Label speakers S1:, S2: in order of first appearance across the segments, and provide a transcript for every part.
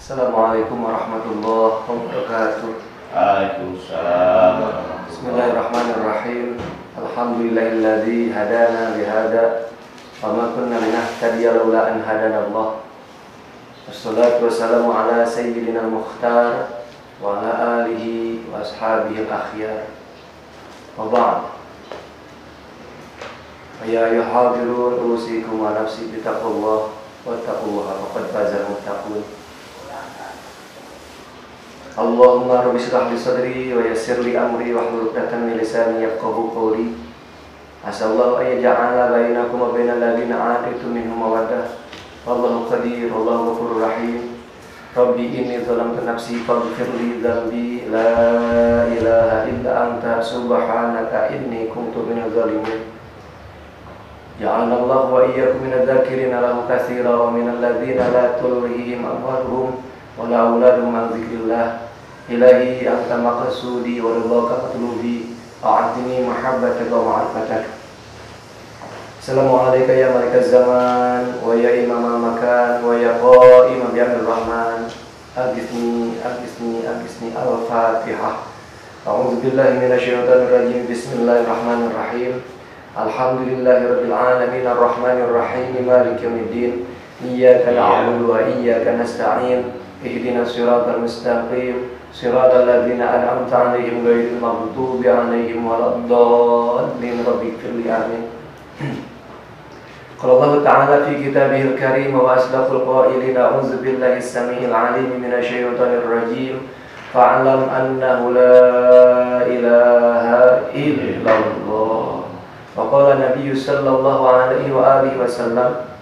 S1: Assalamualaikum warahmatullahi wabarakatuh.
S2: Waalaikumsalam.
S1: Bismillahirrahmanirrahim. Alhamdulillahilladzi hadana lihada wa ma kunna linahtadiya laula an hadana Allah. Wassalatu wassalamu ala sayyidina al-mukhtar wa ala alihi wa ashabihi al-akhyar. Wa ba'd. Ya ayyuhal usikum wa nafsi bi taqwallah wa taqullaha faqad fazal muttaqun. Allahumma rabbi shrah li sadri wa yassir li amri wahlul 'uqdatam min lisani yafqahu qawli. Asallahu ay yaj'ala bainakum wa bainal ladzina 'aqidtum minhum mawaddah. Wallahu qadir, wallahu ghafurur rahim. Rabbi inni zalamtu nafsi faghfir li dhanbi la ilaha illa anta subhanaka inni kuntu minadh dhalimin. Ja'alna Allah wa iyyakum minadh dzakirina lahu katsiran wa minal ladzina la tulhihim amwaluhum wala auladum an dzikrillah. Ilahi anta maqsudi wa ridhaka matlubi a'tini mahabbataka wa ma'rifataka. Assalamu alayka ya malikaz zaman wa ya imam al-makan wa ya qa'im bi amrir rahman. Aghithni al-fatihah. A'udzu billahi minasyaitonir rajim. Bismillahirrahmanirrahim. Alhamdulillahirabbil alamin arrahmanir rahim maliki yaumiddin. Iyyaka na'budu wa iyyaka nasta'in. Ihdinas siratal mustaqim, siratal ladzina an'amta 'alaihim ghairil maghdubi 'alaihim waladdallin. Rabbighfirli amin. Qala Allah ta'ala fi kitabihil karim wa asdaqul qailin a'udzu billahi as-sami'il 'alim minasy syaithanir rajim. Fa'lam annahu la ilaha illallah. Wa qala Nabi sallallahu alaihi wa alihi wasallam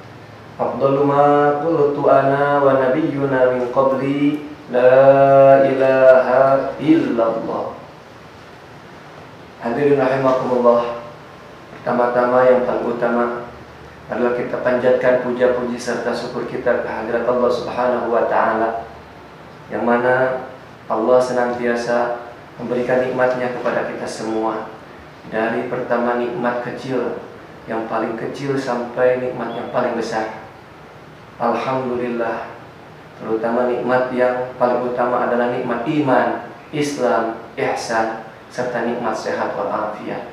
S1: afdalu ma qultu ana wa nabiyyuna min qabli la ilaha illallah. Hadirin rahimakumullah. Pertama-tama yang paling utama adalah kita panjatkan puja-puji serta syukur kita ke hadirat Allah Subhanahu wa taala, yang mana Allah senantiasa memberikan nikmatnya kepada kita semua, dari pertama nikmat kecil yang paling kecil sampai nikmat yang paling besar. Alhamdulillah, terutama nikmat yang paling utama adalah nikmat iman, Islam, ihsan, serta nikmat sehat walafiat.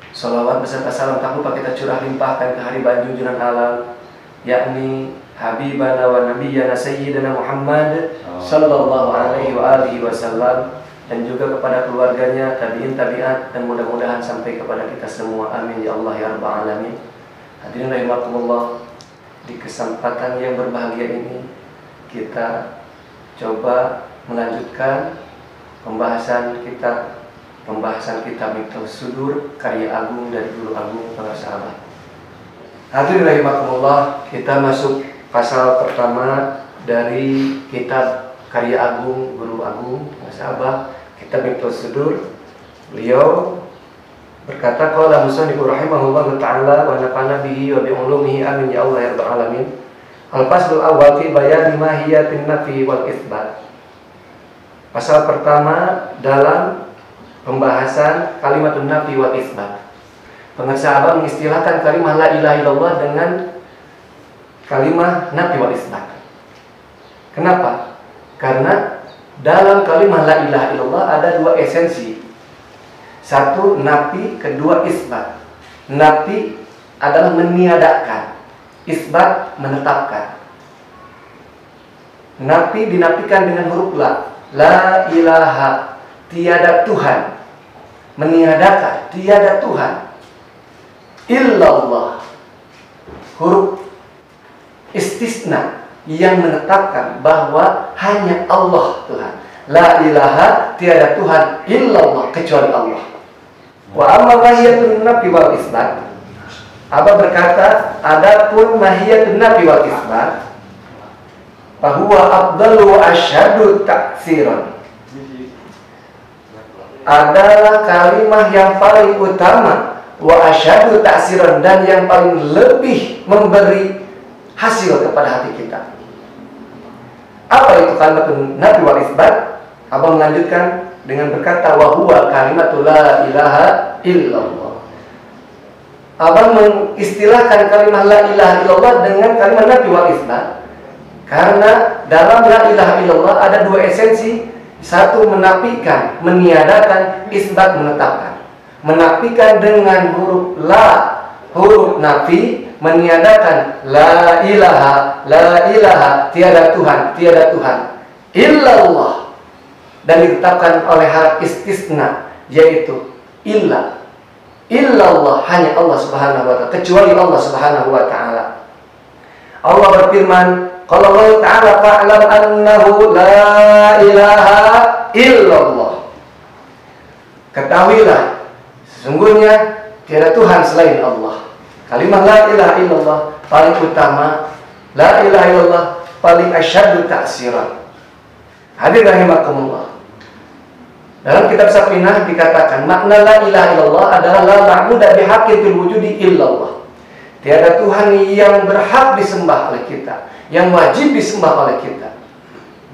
S1: Salawat beserta salam tak lupa kita curah limpahkan ke hariban junjungan alam, yakni Habibana wa Nabiyyana Sayyidina Muhammad sallallahu alaihi wa alihi wasallam, dan juga kepada keluarganya, tabi'in tabi'at, dan mudah-mudahan sampai kepada kita semua. Amin ya Allah ya rabbal alamin. Hadirin rahimakumullah. Di kesempatan yang berbahagia ini kita coba melanjutkan pembahasan kitab Miftahus Sudur, karya agung dari guru agung para sahabat. Hadirin rahimakumullah, kita masuk pasal pertama dari kitab karya agung guru agung para sahabat, kitab Miftahus Sudur. Beliau berkata, qala musannif rahimahullahu ta'ala wa nafa'ana bihi wa bi ulumihi amin ya Allah ya rabbal alamin. Al-faslul awwal fi bayani mahiyatin nafi wal itsbat. Pasal pertama dalam pembahasan kalimatun nafi wal itsbat. Pengasahabat mengistilahkan kalimat la ilaha illallah dengan kalimat nafi wal itsbat. Kenapa? Karena dalam kalimat la ilaha illallah ada dua esensi. Satu nafi, kedua isbat. Nafi adalah meniadakan, isbat menetapkan. Nafi dinafikan dengan huruf la. La ilaha, tiada Tuhan. Meniadakan, tiada Tuhan. Illallah, huruf istisna yang menetapkan bahwa hanya Allah Tuhan. La ilaha, tiada Tuhan illallah, kecuali Allah. Wa amma mahiyatun nafi wal isbat. Abah berkata, adapun mahiyatun nafi wal isbat, bahwa afdalu wa asyhadu taksiran, adalah kalimah yang paling utama, wa asyhadu taksiran, dan yang paling lebih memberi hasil kepada hati kita. Apa itu kalimat nafi wal isbat? Abah melanjutkan dengan berkata, wa huwa kalimatul la ilaha illallah. Abang mengistilahkan kalimat la ilaha illallah dengan kalimat nafi wal isbat Karena dalam la ilaha illallah ada dua esensi. Satu menafikan, meniadakan, isbat menetapkan. Menafikan dengan huruf la, huruf nafi, meniadakan la ilaha, tiada Tuhan illallah, dan ditetapkan oleh harf istisna, yaitu illallah, hanya Allah subhanahu wa ta'ala, kecuali Allah subhanahu wa ta'ala. Allah berfirman, qala Allah ta'ala fa'lam annahu la ilaha illallah. Ketahuilah, sesungguhnya tiada Tuhan selain Allah. Kalimat la ilaha illallah paling utama, la ilaha illallah paling asyaddu ta'siran. Hadirin rahimakumullah. Dalam kitab Safinah dikatakan makna la ilaha illallah adalah la ma'budu bihaqqin fil wujudi illallah. Tiada Tuhan yang berhak disembah oleh kita, yang wajib disembah oleh kita.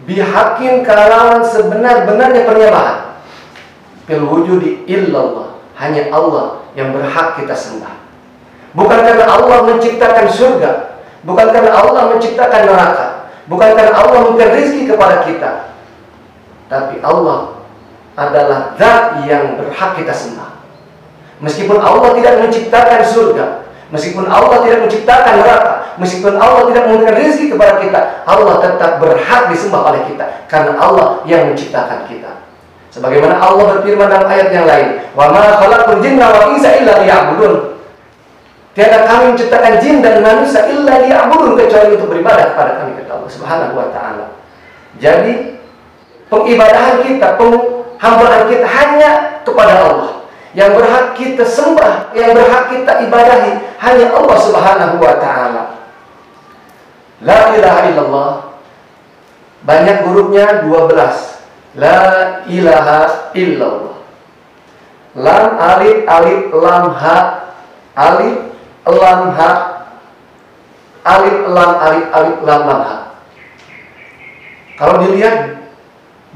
S1: Bihaqqin kalawan sebenar-benarnya penyembahan. Fil wujudi illallah, hanya Allah yang berhak kita sembah. Bukan karena Allah menciptakan surga, bukan karena Allah menciptakan neraka, bukan karena Allah memberikan rezeki kepada kita, tapi Allah adalah zat yang berhak kita sembah. Meskipun Allah tidak menciptakan surga, meskipun Allah tidak menciptakan neraka, meskipun Allah tidak memberikan rezeki kepada kita, Allah tetap berhak disembah oleh kita, karena Allah yang menciptakan kita. Sebagaimana Allah berfirman dalam ayat yang lain, wa ma khalaqtul jinna wal insa illa liya'budun. Tiada kami menciptakan jin dan manusia illa liya'budun, kecuali untuk beribadah kepada kami, kata Allah subhanahu wa ta'ala. Jadi pengibadahan kita, penghambaan kita hanya kepada Allah. Yang berhak kita sembah, yang berhak kita ibadahi hanya Allah subhanahu wa ta'ala. La ilaha illallah banyak hurufnya 12. La ilaha illallah. Lam alif alif lam ha, alif lam ha, alif lam alif alif lam lam ha. Kalau dilihat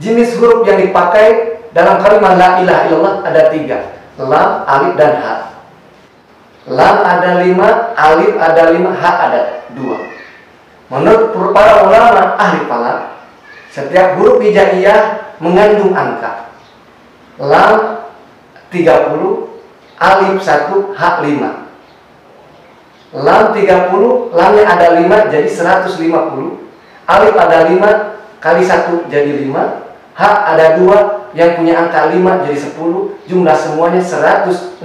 S1: jenis huruf yang dipakai dalam kalimat la ilaha illallah ada 3. Lam, alif, dan ha. Lam ada 5, alif ada 5, ha ada 2. Menurut para ulama ahli falak, setiap huruf hijaiyah mengandung angka. Lam 30, alif 1, ha 5. Lam 30, lamnya ada 5 jadi 150. Alif ada 5 kali 1 jadi 5. Ha ada 2 yang punya angka 5 jadi 10. Jumlah semuanya 165.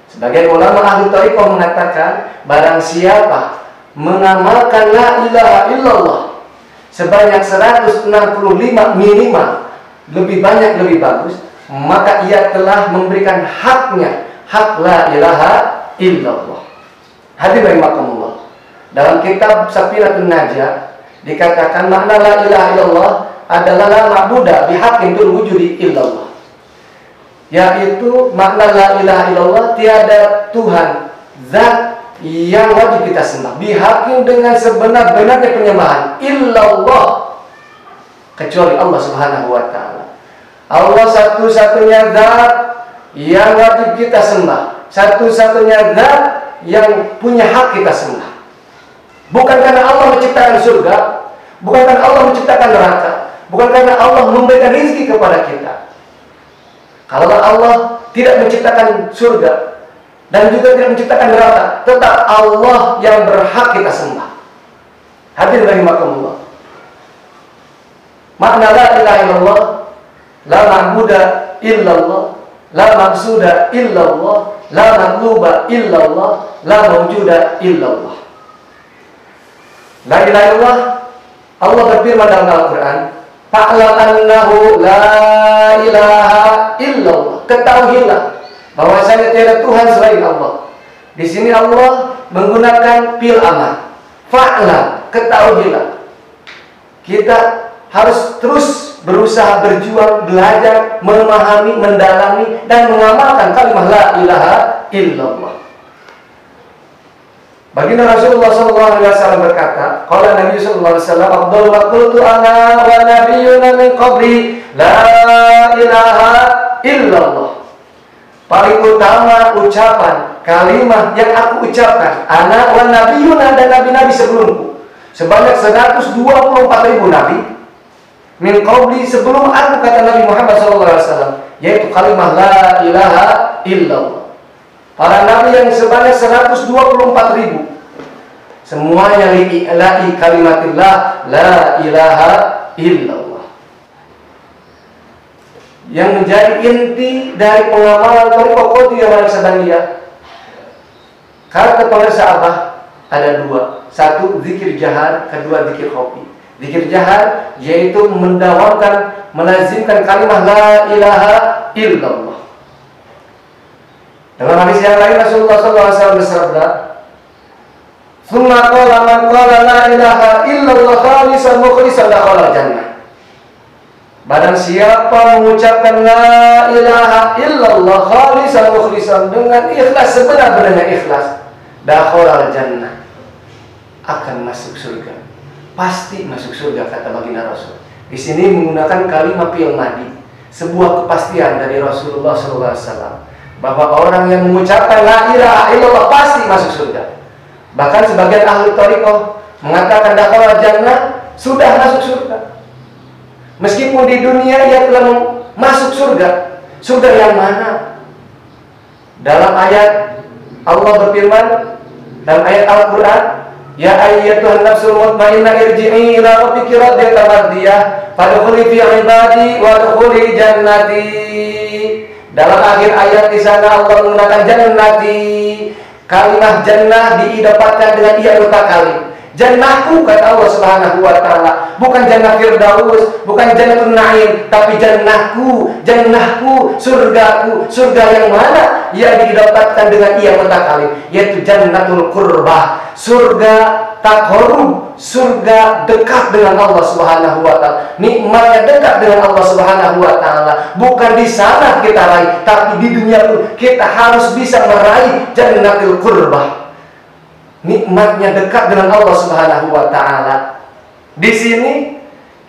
S1: Sebagian ulama ahli thariqah mengatakan, barang siapa mengamalkan la ilaha illallah sebanyak 165 minimal, lebih banyak lebih bagus, maka ia telah memberikan haknya, hak la ilaha illallah. Hadirin rahimakumullah. Dalam kitab Safinatun Najah dikatakan makna la ilaha illallah adalah la ma'budu bihaqqin fil wujudi illallah, yaitu makna la ilaha illallah tiada Tuhan zat yang wajib kita sembah bihaqqin dengan sebenar-benarnya penyembahan illallah, kecuali Allah subhanahu wa ta'ala. Allah satu-satunya zat yang wajib kita sembah, satu-satunya zat yang punya hak kita sembah. Bukan karena Allah menciptakan surga, bukan karena Allah menciptakan neraka, bukan karena Allah memberikan rezeki kepada kita. Kalau Allah tidak menciptakan surga dan juga tidak menciptakan neraka, tetap Allah yang berhak kita sembah. Hadirin rahimakumullah. Makna la ilaha illallah, la ma'budu illallah, la maqsuda illallah, la matluba illallah, la mawjuda illallah. La ilaha illallah, Allah berfirman dalam Al-Quran, fa'lam annahu la ilaha illallah. Ketahuilah bahwasanya tiada Tuhan selain Allah. Di sini Allah menggunakan fil amar. Fa'lam, ketahuilah. Kita harus terus berusaha, berjuang, belajar, memahami, mendalami, dan mengamalkan kalimat la ilaha illallah. Baginda Rasulullah SAW berkata, qala Nabi sallallahu alaihi wasallam, afdhalu ma qultu ana wa nabiyyuna min qabli la ilaha illallah. Paling utama ucapan kalimat yang aku ucapkan ana wa nabiyyuna, dan nabi-nabi sebelumku, sebanyak 124.000 nabi. Min qabli, sebelum aku, kata Nabi Muhammad SAW, yaitu kalimat la ilaha illallah. Para nabi yang sebanyak 124.000 semuanya li'i'la'i kalimatillah la ilaha illallah. Yang menjadi inti dari pengamalan thariqah Qadiriyah Naqsyabandiyah, kata pemirsa Abah, ada dua. Satu, zikir jahar. Kedua, zikir khafi. Zikir jahar yaitu mendawamkan, melazimkan kalimat la ilaha illallah. Dalam hadis yang lain Rasulullah SAW bersabda, "Tsumma qala man qala la ilaha illallah khalisan mukhlisan dakhala jannah." Barang siapa mengucapkan la ilaha illallah khalisan mukhlisan, dengan ikhlas, sebenar-benarnya ikhlas, dakhala jannah, akan masuk surga. Pasti masuk surga, kata baginda Rasul. Di sini menggunakan kalimat fi'il madhi, sebuah kepastian dari Rasulullah SAW bahwa orang yang mengucapkan la ilaha illallah pasti masuk surga. Bahkan sebagian ahli thariqah mengatakan dakhala jannah, sudah masuk surga. Meskipun di dunia ia telah masuk surga. Surga yang mana? Dalam ayat Allah berfirman, dalam ayat Al-Quran, ya ayyatuhan nafsul mutmainnah irji'i ila rabbiki radiyatan mardiyah fadkhuli fi ibadi wadkhuli jannati. Dalam akhir ayat di sana Allah menggunakan jannati. Kalimat jannah didapatkan dengan ia mutakallib. Jannahku, kata Allah Subhanahu wa taala, bukan jannah firdaus, bukan jannatul na'im, tapi jannahku, jannahku, surgaku. Surga yang mana? Ia didapatkan dengan ia mutakallib, yaitu jannatul qurbah, surga taqarrub, surga dekat dengan Allah Subhanahu wa taala. Nikmatnya dekat dengan Allah Subhanahu wa taala. Bukan di sana kita raih, tapi di dunia pun kita harus bisa meraih jannatul qurbah. Nikmatnya dekat dengan Allah Subhanahu wa taala. Di sini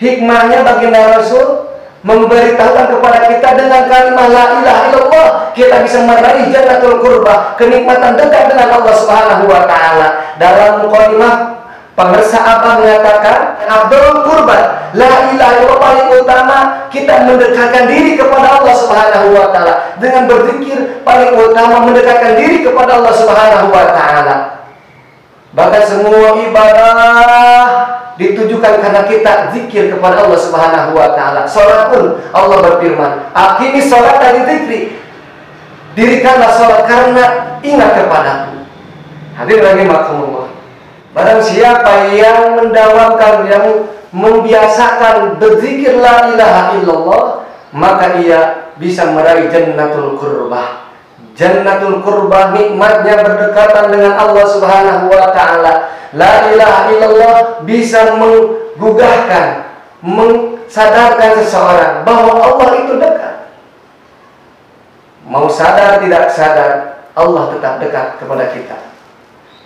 S1: hikmahnya baginda Rasul memberitahukan kepada kita dengan kalimat la ilaha illallah kita bisa meraih jannatul qurbah, kenikmatan dekat dengan Allah Subhanahu wa taala. Dalam mukadimah pemirsa Abah mengatakan, Abdul Qurban, la ilaha illallah paling utama kita mendekatkan diri kepada Allah Subhanahu wa taala. Dengan berzikir paling utama mendekatkan diri kepada Allah Subhanahu wa taala. Bahkan semua ibadah ditujukan karena kita zikir kepada Allah Subhanahu wa taala. Salat pun Allah berfirman, "Aqimi sholata li dzikri." Dirikanlah salat karena ingat kepadaku. Hadirin rahimakumullah. Barang siapa yang mendawamkan, yang membiasakan berzikir la ilaha illallah, maka ia bisa meraih jannatul qurbah. Jannatul qurbah, nikmatnya berdekatan dengan Allah Subhanahu wa taala. La ilaha illallah bisa menggugahkan, mensadarkan seseorang bahwa Allah itu dekat. Mau sadar tidak sadar, Allah tetap dekat kepada kita.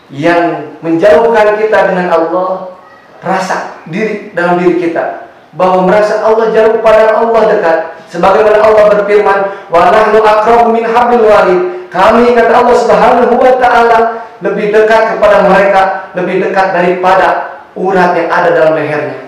S1: Yang menjauhkan kita dengan Allah, rasa diri dalam diri kita bahwa merasa Allah jauh pada Allah dekat. Sebagaimana Allah berfirman, wa nahnu aqrabu min hablil warid. Kami, kata Allah Subhanahu wa taala, lebih dekat kepada mereka, lebih dekat daripada urat yang ada dalam lehernya.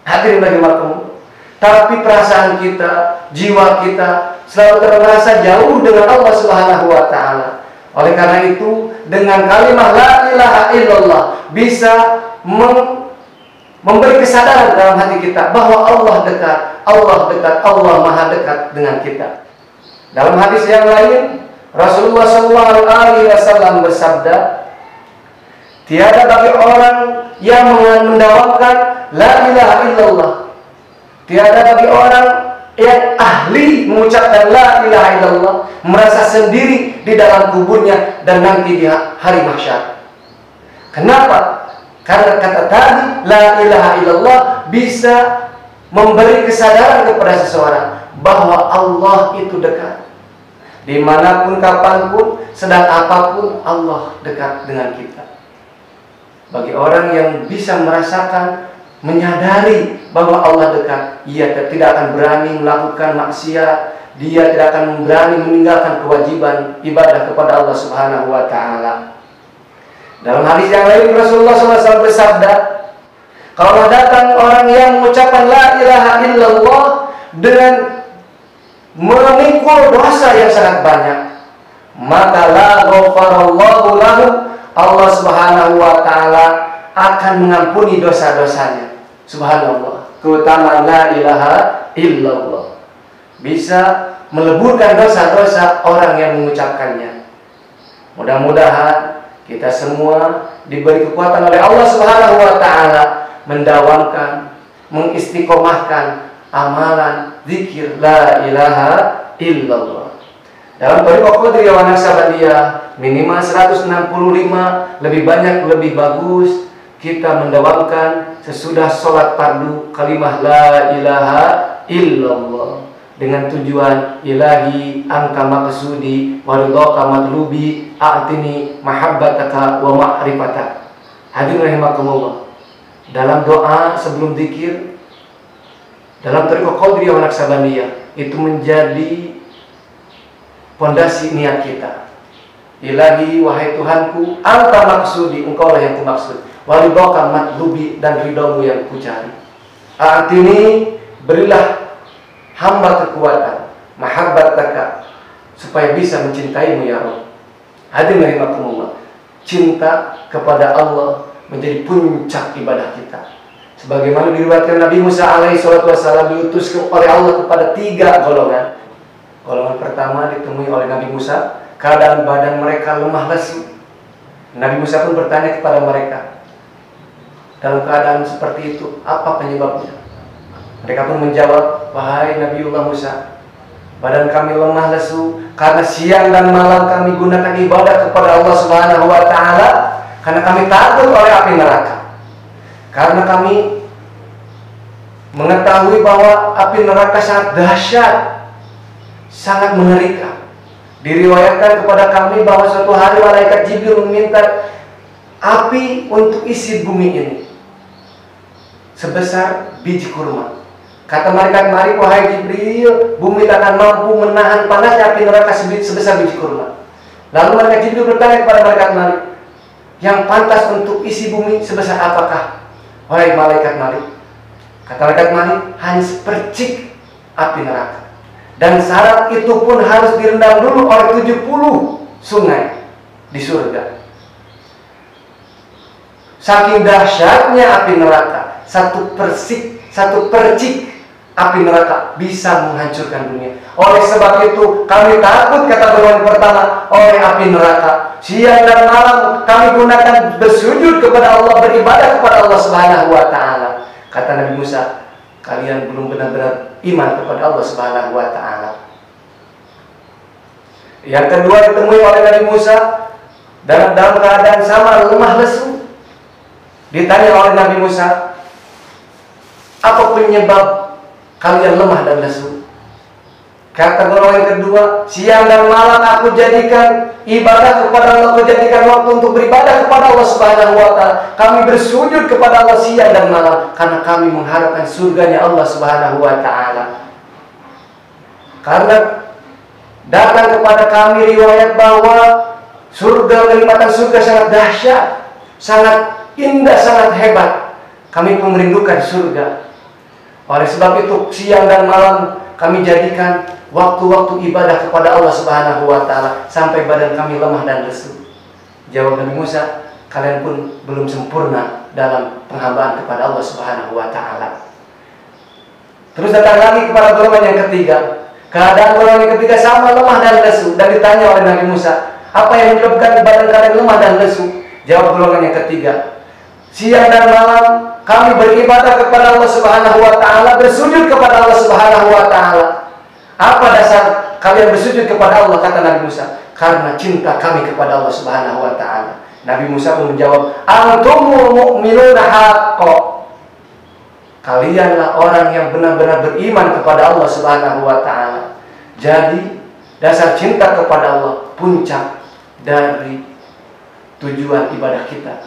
S1: Hadirin rahimakumullah. Tapi perasaan kita, jiwa kita selalu terasa jauh dengan Allah Subhanahu wa taala. Oleh karena itu, dengan kalimat la ilaha illallah bisa memberi kesadaran dalam hati kita bahwa Allah dekat, Allah dekat, Allah maha dekat dengan kita. Dalam hadis yang lain, Rasulullah SAW bersabda, tiada bagi orang yang mendawamkan la ilaha illallah, tiada bagi orang yang ahli mengucapkan la ilaha illallah, merasa sendiri di dalam kuburnya dan nanti di hari mahsyar. Kenapa? Karena kata tadi la ilaha illallah bisa memberi kesadaran kepada seseorang bahwa Allah itu dekat. Dimanapun, kapanpun, sedang apapun, Allah dekat dengan kita. Bagi orang yang bisa merasakan, menyadari bahwa Allah dekat, ia tidak akan berani melakukan maksiat, dia tidak akan berani meninggalkan kewajiban ibadah kepada Allah Subhanahu wa taala. Dalam hadis yang lain Rasulullah SAW bersabda, Kalau datang orang yang mengucapkan la ilaha illallah dengan memikul dosa yang sangat banyak, maka la ghafarallahu lahu, Allah Subhanahu wa taala akan mengampuni dosa-dosanya. Subhanallah. Keutamaan la ilaha illallah bisa meleburkan dosa-dosa orang yang mengucapkannya. Mudah-mudahan kita semua diberi kekuatan oleh Allah Subhanahu wa taala mendawamkan, mengistiqomahkan amalan zikir la ilaha illallah. Dalam thariqah Qadiriyah wa Naqsabandiyah minimal 165, lebih banyak lebih bagus kita mendawamkan sesudah sholat fardu kalimah la ilaha illallah dengan tujuan ilahi angka maqsudi wa ridhaka matlubi a'tini mahabbataka wa ma'rifatak. Hadirin rahimakumullah. Dalam doa sebelum zikir dalam thariqah Qadiriyah wa Naqsabandiyah itu menjadi pondasi niat kita. Ilahi, wahai Tuhanku, anta maksudi, engkaulah yang kumaksud, waridhaka matlubi, dan ridhamu yang kucari. Artini, berilah hamba kekuatan, mahabbataka, supaya bisa mencintaimu ya Rabb. Hadirin rahimakumullah. Cinta kepada Allah menjadi puncak ibadah kita. Sebagaimana diriwayatkan Nabi Musa alaihi salatu wassalam diutus oleh Allah kepada 3 golongan. Golongan pertama ditemui oleh Nabi Musa, keadaan badan mereka lemah lesu. Nabi Musa pun bertanya kepada mereka, dalam keadaan seperti itu, apa penyebabnya? Mereka pun menjawab, wahai Nabiullah Musa, badan kami lemah lesu karena siang dan malam kami gunakan ibadah kepada Allah Subhanahu wa taala, karena kami takut oleh api neraka. Karena kami mengetahui bahwa api neraka sangat dahsyat, sangat mengerikan. Diriwayatkan kepada kami bahwa suatu hari malaikat Jibril meminta api untuk isi bumi ini sebesar biji kurma. Kata malaikat, mari wahai Jibril, bumi tak akan mampu menahan panasnya api neraka sebesar biji kurma. Lalu malaikat Jibril bertanya kepada malaikat Malik, yang pantas untuk isi bumi sebesar apakah? Wahai malaikat Malik, kata malaikat Malik, hanya sepercik api neraka. Dan syarat itu pun harus direndam dulu oleh 70 sungai di surga. Saking dahsyatnya api neraka, satu percik api neraka bisa menghancurkan dunia. Oleh sebab itu kami takut, kata golongan pertama, oleh api neraka. Siang dan malam kami gunakan bersujud kepada Allah, beribadah kepada Allah Subhanahu wa taala. Kata Nabi Musa, kalian belum benar-benar iman kepada Allah Subhanahu wa taala. Yang kedua ditemui oleh Nabi Musa dalam keadaan sama lemah lesu. Ditanya oleh Nabi Musa, apa penyebab kalian lemah dan lesu? Kata golongan kedua, siang dan malam aku jadikan ibadah kepada Allah, aku jadikan waktu untuk beribadah kepada Allah Subhanahu wa taala. Kami bersujud kepada Allah siang dan malam karena kami mengharapkan surganya Allah Subhanahu wa taala. Karena datang kepada kami riwayat bahwa surga, kenikmatan surga sangat dahsyat, sangat indah, sangat hebat. Kami pun merindukan surga. Oleh sebab itu siang dan malam kami jadikan waktu-waktu ibadah kepada Allah Subhanahu wa taala sampai badan kami lemah dan lesu. Jawab Nabi Musa, kalian pun belum sempurna dalam penghambaan kepada Allah Subhanahu wa taala. Terus datang lagi kepada golongan yang ketiga. Keadaan golongan yang ketiga sama lemah dan lesu, dan ditanya oleh Nabi Musa, apa yang menyebabkan badan kalian lemah dan lesu? Jawab golongan yang ketiga, siang dan malam kami beribadah kepada Allah Subhanahu wa taala, bersujud kepada Allah Subhanahu wa taala. Apa dasar kalian bersujud kepada Allah? Kata Nabi Musa, karena cinta kami kepada Allah Subhanahu wa taala. Nabi Musa pun menjawab, antumul mu'minuna haqqo. Kalianlah orang yang benar-benar beriman kepada Allah Subhanahu wa taala. Jadi dasar cinta kepada Allah puncak dari tujuan ibadah kita.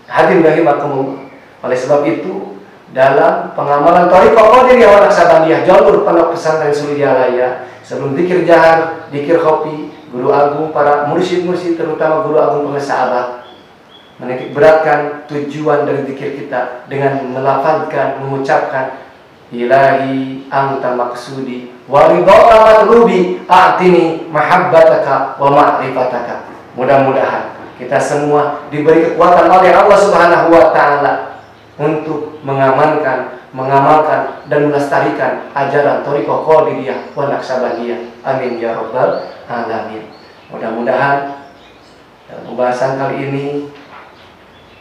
S1: Hadirin rahimakumullah. Oleh sebab itu, dalam pengamalan thariqah Qadiriyah wa Naqsabandiyah, jalur pondok pesantren Sulijalaya, sebelum zikir jahar, zikir khofi, guru agung, para mursyid-mursyid, terutama guru agung pengesahabat, menitik beratkan tujuan dari zikir kita dengan melafazkan, mengucapkan Ilahi anta maksudi wa ridhaka matlubi a'tini mahabbataka wa ma'rifataka. Mudah-mudahan kita semua diberi kekuatan oleh Allah Subhanahu wa taala untuk mengamalkan dan melestarikan ajaran Thariqah Qadiriyah wa Naqsabandiyah. Amin ya rabbal alamin. Mudah-mudahan dalam pembahasan kali ini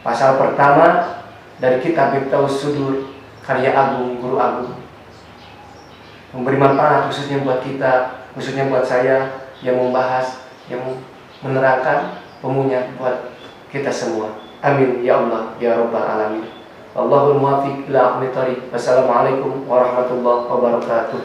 S1: pasal pertama dari kitab Miftahus Sudur karya agung Guru Agung memberi manfaat khususnya buat kita, khususnya buat saya yang membahas, yang menerangkan pemunya buat kita semua. Amin ya Allah ya rabbal alamin. Allahul muwaffiq ila aqwamit thoriq. Wassalamualaikum warahmatullahi wabarakatuh.